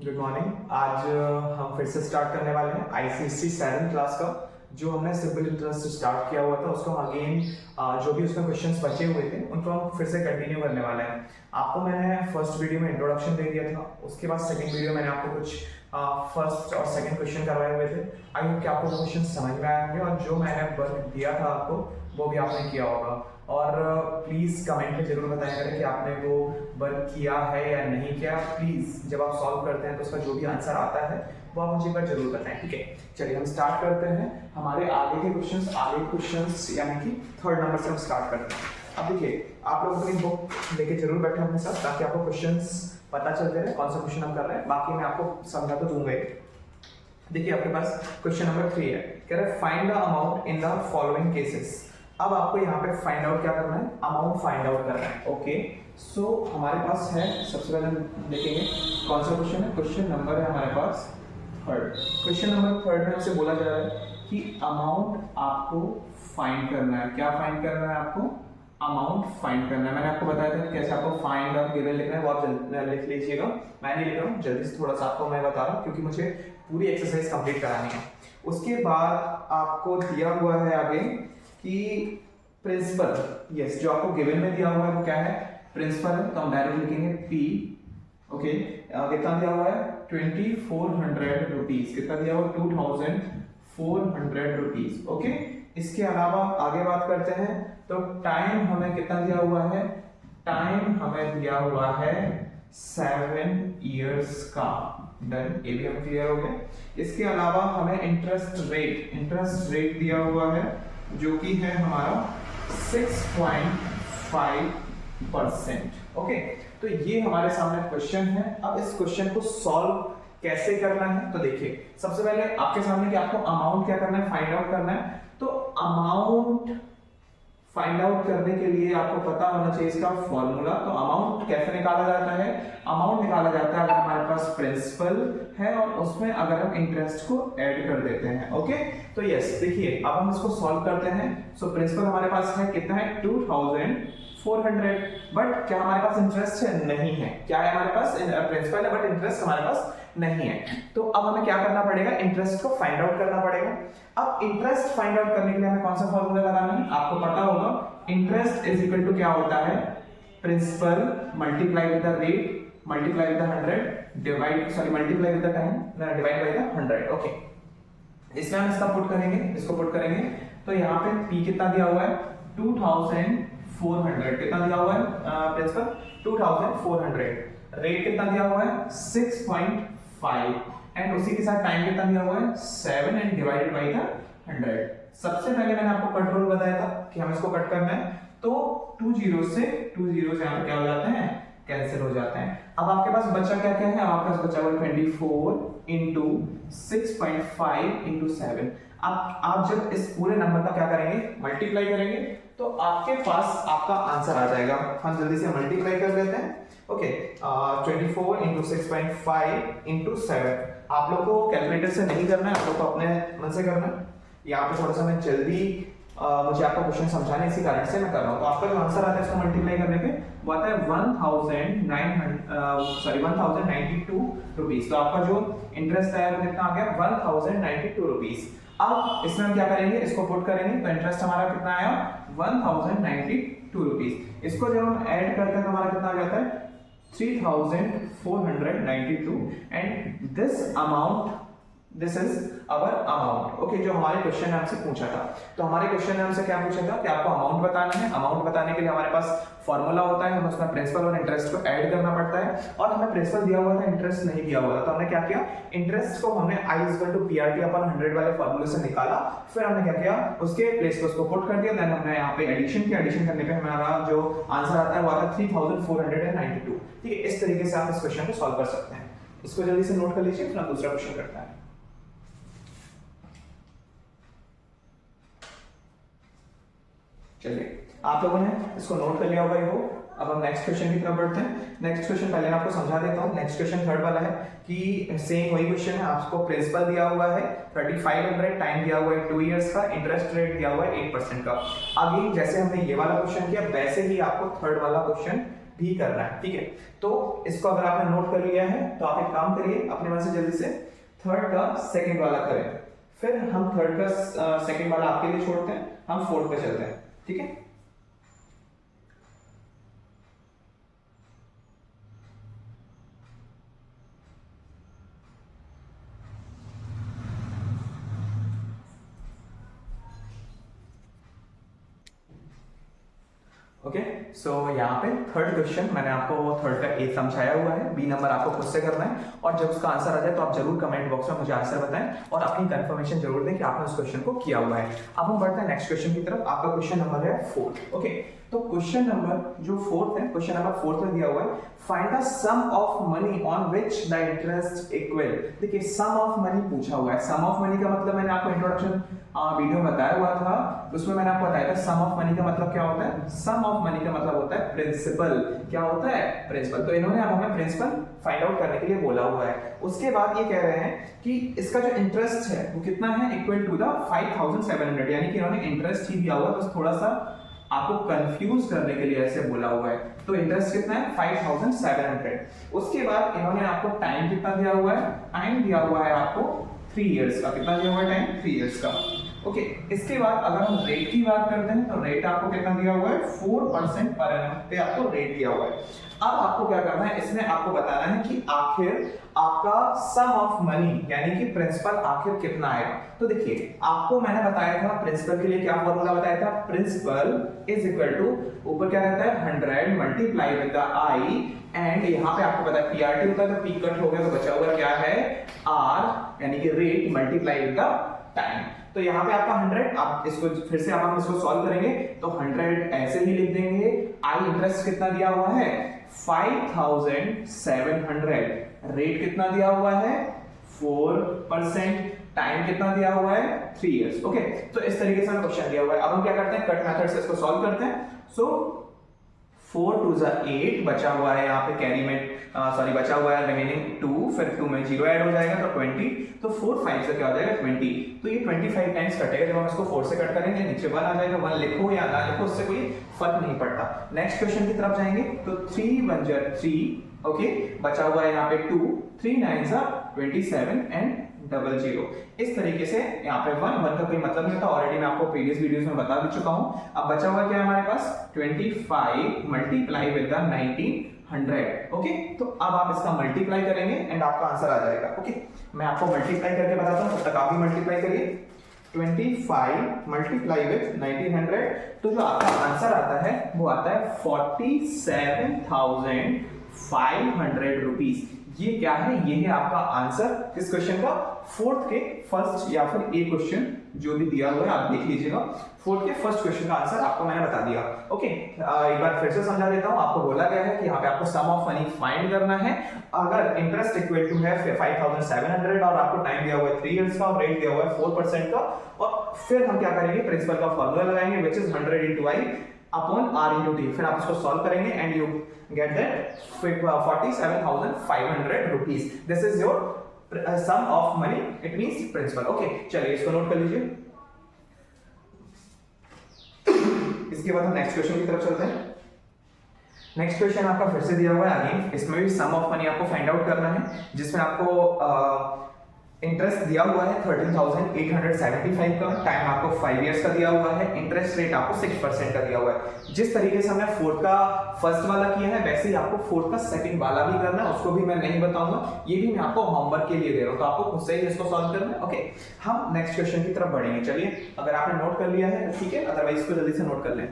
Good morning. आज हम फिर से स्टार्ट करने वाले हैं आईसीएससी 7th क्लास का। जो हमने सिंपल इंटरेस्ट से स्टार्ट किया हुआ था उसको हम अगेन जो भी उसमें क्वेश्चंस बचे हुए थे उनको हम फिर से कंटिन्यू करने वाले हैं। आपको मैंने फर्स्ट वीडियो में इंट्रोडक्शन दे दिया था, उसके बाद सेकंड वीडियो मैंने आपको कुछ फर्स्ट और सेकंड क्वेश्चन करवाए हुए थे। आई होप कि आपको वो क्वेश्चन समझ में आए होंगे और जो मैंने वर्क दिया था आपको वो भी आपने किया होगा। और प्लीज़ कमेंट में जरूर बताया करें कि आपने वो वर्क किया है या नहीं किया। प्लीज़ जब आप सॉल्व करते हैं तो उसका जो भी आंसर आता है वो आप मुझे एक बार जरूर बताएं, ठीक है। चलिए हम स्टार्ट करते हैं हमारे आगे के क्वेश्चंस यानी कि थर्ड नंबर से हम स्टार्ट करते हैं। अब देखिए, आप लोग अपनी बुक लेके जरूर बैठे अपने साथ ताकि आपको क्वेश्चंस पता चलते रहे कौन सा क्वेश्चन हम कर रहे हैं। बाकी मैं आपको समझा तो दूंगा ही। देखिए आपके पास क्वेश्चन नंबर 3 है, कह रहा है find the amount in the following cases. अब आपको यहाँ पे फाइंड आउट क्या करना है, अमाउंट फाइंड आउट करना है। ओके, सो हमारे पास है, सबसे पहले हम देखेंगे कौन सा क्वेश्चन है। क्वेश्चन नंबर है हमारे पास थर्ड। क्वेश्चन नंबर थर्ड में हमसे बोला जा रहा है कि अमाउंट आपको फाइंड करना है। क्या फाइंड करना है आपको? अमाउंट फाइंड करना है। मैंने आपको बताया था कि कैसे आपको फाइंड और गिवन लिखना है, वो आप लिख लीजिएगा। मैं नहीं लिख रहा हूँ, जल्दी से थोड़ा सा आपको मैं बता रहा हूँ क्योंकि मुझे पूरी एक्सरसाइज कंप्लीट करानी है। उसके बाद आपको दिया हुआ है आगे कि प्रिंसिपल, यस, जो आपको गिवन में दिया हुआ है वो क्या है, प्रिंसिपल है। तो हम डायरेक्ट लिखेंगे पी। ओके, कितना दिया हुआ है 2400 रुपीज। कितना दिया हुआ 2400 रुपीज। ओके, इसके अलावा आगे बात करते हैं तो टाइम हमें कितना दिया हुआ है, टाइम हमें दिया हुआ है 7 इयर्स का। डन, ये भी हमें क्लियर हो गया। इसके अलावा हमें इंटरेस्ट रेट दिया हुआ है जो कि है हमारा 6.5%। ओके, तो ये हमारे सामने क्वेश्चन है। अब इस क्वेश्चन को सॉल्व कैसे करना है तो देखिए, सबसे पहले आपके सामने कि आपको अमाउंट क्या करना है, फाइंड आउट करना है। तो अमाउंट फाइंड आउट करने के लिए आपको पता होना चाहिए इसका फॉर्मूला। तो अमाउंट कैसे निकाला जाता है, अमाउंट निकाला जाता है अगर हमारे पास प्रिंसिपल है और उसमें अगर हम इंटरेस्ट को ऐड कर देते हैं। ओके, तो यस, देखिए अब हम इसको सॉल्व करते हैं। सो प्रिंसिपल हमारे पास है, कितना है 2400, बट क्या हमारे पास इंटरेस्ट है? नहीं है। क्या है हमारे पास? प्रिंसिपल है बट इंटरेस्ट हमारे पास नहीं है। तो अब हमें क्या करना पड़ेगा, इंटरेस्ट को फाइंड आउट करना पड़ेगा। अब इंटरेस्ट फाइंड आउट करने के लिए हमें कौन सा फॉर्मूला लगाना है, आपको पता होगा, इंटरेस्ट इज इक्वल टू क्या होता है, principal multiply with the rate multiply with the 100 multiply with the time divide by the 100। Okay, इसमें हम इसका पुट करेंगे, इसको पुट करेंगे। तो यहाँ पे P कितना दिया हुआ है 2400। कितना दिया हुआ है प्रिंसिपल 2400। रेट कितना दिया हुआ है 6.5 एंड उसी के साथ टाइम कितना दिया हुआ है 7 एंड डिवाइडेड बाय द 100। सबसे पहले मैंने आपको कट रूल बताया था कि हमें इसको कट करना है। तो 2 जीरो से यहाँ पे क्या हो जाते हैं, कैंसिल हो जाते हैं। अब आपके पास बचा क्या क्या है, आपके पास बचा हुआ 24 इंटू 6.5 इंटू 7। आप जब इस पूरे नंबर का क्या करेंगे, मल्टीप्लाई करेंगे तो आपके पास आपका आंसर आ जाएगा। हम जल्दी से मल्टीप्लाई कर लेते हैं। Okay, 24 into 6.5 into 7। आप लोग को कैलकुलेटर से नहीं करना है, आप लोग को अपने मन से करना है। यहाँ पे थोड़ा सा मैं जल्दी मुझे आपका क्वेश्चन समझाने इसी कारण से मैं कर रहा हूँ। तो आपका जो आंसर आता है इसको मल्टीप्लाई करने पे वो आता है 1092 रुपीज। तो आपका जो इंटरेस्ट आया वो कितना आ गया 1092 रुपीज। अब इसमें हम क्या करेंगे, इसको पुट करेंगे तो इंटरेस्ट हमारा कितना आया 1092 रुपीज। इसको जब हम ऐड करते हैं तो हमारा कितना आ जाता है 3492 and this is our amount. Okay, जो हमारे क्वेश्चन ने हमसे पूछा था, तो हमारे क्वेश्चन ने हमसे क्या पूछा था कि आपको अमाउंट बताना है। अमाउंट बताने के लिए हमारे पास फॉर्मूला होता है, हमें उसमें प्रिंसिपल और इंटरेस्ट को ऐड करना पड़ता है। और हमें प्रिंसिपल दिया हुआ था, इंटरेस्ट नहीं दिया हुआ था। तो हमने क्या किया, इंटरेस्ट को हमने I = PRT/100 वाले फॉर्मूले से निकाला। फिर हमने क्या किया, उसके प्लेस पे उसको पुट कर दिया। देन हमने यहाँ पे एडिशन किया। एडिशन करने पे हमारा जो आंसर आता है वो आता है 3492। ठीक है, इस तरीके से आप इस क्वेश्चन को सॉल्व कर सकते हैं। इसको जल्दी से नोट कर लीजिए, फिर हम दूसरा क्वेश्चन करते हैं। चलिए, आप लोगों ने इसको नोट कर लिया होगा ये हो। अब हम नेक्स्ट क्वेश्चन की तरफ बढ़ते हैं। नेक्स्ट क्वेश्चन पहले मैं आपको समझा देता हूँ। नेक्स्ट क्वेश्चन थर्ड वाला है कि सेम वही क्वेश्चन है, आपको प्रिंसिपल दिया हुआ है 3500, टाइम दिया हुआ है 2 इयर्स का, इंटरेस्ट रेट दिया हुआ है 8% का। अगेन जैसे हमने ये वाला क्वेश्चन किया वैसे ही आपको थर्ड वाला क्वेश्चन भी करना है, ठीक है। तो इसको अगर आपने नोट कर लिया है तो आप एक काम करिए, अपने मन से जल्दी से थर्ड का सेकंड वाला करें, फिर हम थर्ड का सेकंड वाला आपके लिए छोड़ते हैं, हम फोर्थ पे चलते हैं, ठीक है। ओके, सो यहाँ पे थर्ड क्वेश्चन मैंने आपको थर्ड का ए समझाया हुआ है, बी नंबर आपको खुद से करना है, और जब उसका आंसर आ जाए तो आप जरूर कमेंट बॉक्स में मुझे आंसर बताएं और अपनी कंफर्मेशन जरूर दें कि आपने उस क्वेश्चन को किया हुआ है। अब हम बढ़ते हैं नेक्स्ट क्वेश्चन की तरफ। आपका क्वेश्चन नंबर है 4। ओके, तो क्वेश्चन नंबर जो 4 है, क्वेश्चन नंबर 4 में दिया हुआ है, find the sum of money on which the interest equal. देखिए सम ऑफ मनी पूछा हुआ है, सम ऑफ मनी का मतलब मैंने आपको इंट्रोडक्शन वीडियो में बताया हुआ था, उसमें मैंने आपको बताया था सम ऑफ मनी का मतलब क्या होता है। सम ऑफ मनी का मतलब होता है प्रिंसिपल। क्या होता है? प्रिंसिपल। तो इन्होंने अब हमें प्रिंसिपल फाइंड आउट करने के लिए बोला हुआ है। उसके बाद ये कह रहे हैं कि इसका जो इंटरेस्ट है वो कितना है, इक्वल टू द 5700, यानी कि इन्होंने इंटरेस्ट ही दिया हुआ है, बस थोड़ा सा आपको कंफ्यूज करने के लिए ऐसे बोला हुआ है। तो इंटरेस्ट कितना है? 5700। उसके बाद इन्होंने आपको टाइम कितना दिया हुआ है? टाइम दिया हुआ है आपको 3 इयर्स का। कितना दिया हुआ है टाइम? 3 इयर्स का। ओके, इसके बाद अगर हम रेट की बात करते हैं तो रेट आपको कितना दिया हुआ है? 4% पर एनम पे आपको रेट दिया हुआ है। अब आपको क्या करना है, इसमें आपको बताना है कि आखिर आपका सम ऑफ मनी यानी कि प्रिंसिपल आखिर कितना आएगा। तो देखिए आपको मैंने बताया था प्रिंसिपल के लिए क्या फॉर्मूला बताया था, प्रिंसिपल इज इक्वल टू ऊपर क्या रहता है 100 multiply with the I, and यहाँ पे आपको पता है पीआरटी होता है तो पी कट हो गया तो बचा हुआ क्या है आर, यानी कि rate multiply with the time. तो यहाँ पे आपका 100, आप इसको फिर से आप इसको सॉल्व करेंगे तो 100 ऐसे ही लिख देंगे। आई इंटरेस्ट कितना दिया हुआ है? 5700। रेट कितना दिया हुआ है? 4%। टाइम कितना दिया हुआ है? 3 इयर्स। ओके, तो इस तरीके से हमें क्वेश्चन दिया हुआ है। अब हम क्या करते हैं, कट मेथड से इसको सॉल्व करते हैं। सो 4 2 8 बचा हुआ है यहाँ पे कैरी में, बचा हुआ है रिमेनिंग 2, फिर 2 में 0 ऐड हो जाएगा तो 20, तो 4 5 से क्या हो जाएगा 20। तो ये 25 टाइम्स कटेगा, जब हम इसको 4 से कट करेंगे नीचे 1 आ जाएगा। 1 लिखो या ना लिखो उससे कोई फर्क नहीं पड़ता। नेक्स्ट क्वेश्चन की तरफ जाएंगे तो 3 1 3, ओके, बचा हुआ है यहाँ पे 2, 3 9 27 एंड 00। इस तरीके से यहाँ पे 1 का कोई मतलब नहीं था, ऑलरेडी मैं आपको प्रीवियस वीडियोस में बता भी चुका हूँ। अब बचा हुआ क्या है हमारे पास? 25 मल्टीप्लाई विद द 1900। ओके, तो अब आप इसका मल्टीप्लाई करेंगे एंड आपका आंसर आ जाएगा। ओके, मैं आपको मल्टीप्लाई करके बताता हूँ, तब तक आप भी मल्टीप्लाई करिए। 25 मल्टीप्लाई विद 1900, तो जो आपका आंसर आता है वो आता है 47,500 रुपीज। ये क्या है? ये है आपका आंसर इस क्वेश्चन का, फोर्थ के फर्स्ट या फिर ए क्वेश्चन जो भी दिया हुआ है आप देख लीजिएगा। फोर्थ के फर्स्ट क्वेश्चन का आंसर आपको मैंने बता दिया। ओके, एक बार फिर से समझा देता हूं। आपको बोला गया है कि यहाँ पे आपको सम ऑफ मनी फाइंड करना है। अगर इंटरेस्ट इक्वल टू है 5700 और आपको टाइम दिया हुआ है 3 इयर्स का और रेट दिया हुआ है 4% का, और फिर हम क्या करेंगे, प्रिंसिपल का फॉर्मूला लगाएंगे which is 100 into i upon r into t। फिर आप इसको सॉल्व करेंगे and you get that 47,500 rupees. This is your sum of money, it means principal. Okay, चलिए इसको नोट कर लीजिए। इसके बाद हम नेक्स्ट क्वेश्चन की तरफ चलते हैं। नेक्स्ट क्वेश्चन आपका फिर से दिया हुआ है अगेन, इसमें भी सम ऑफ मनी आपको फाइंड आउट करना है, जिसमें आपको इंटरेस्ट दिया हुआ है 13,875 का, टाइम आपको 5 इयर्स का दिया हुआ है, इंटरेस्ट रेट आपको 6% का दिया हुआ है। जिस तरीके से हमने फोर्थ का फर्स्ट वाला किया है वैसे ही आपको फोर्थ का सेकंड वाला भी करना है, उसको भी मैं नहीं बताऊंगा, ये भी मैं आपको होमवर्क के लिए दे रहा हूं, तो आपको खुद से ही इसको सॉल्व करना है। ओके, हम नेक्स्ट क्वेश्चन की तरफ बढ़ेंगे। चलिए, अगर आपने नोट कर लिया है ठीक है, अदरवाइज इसको जल्दी से नोट कर लें।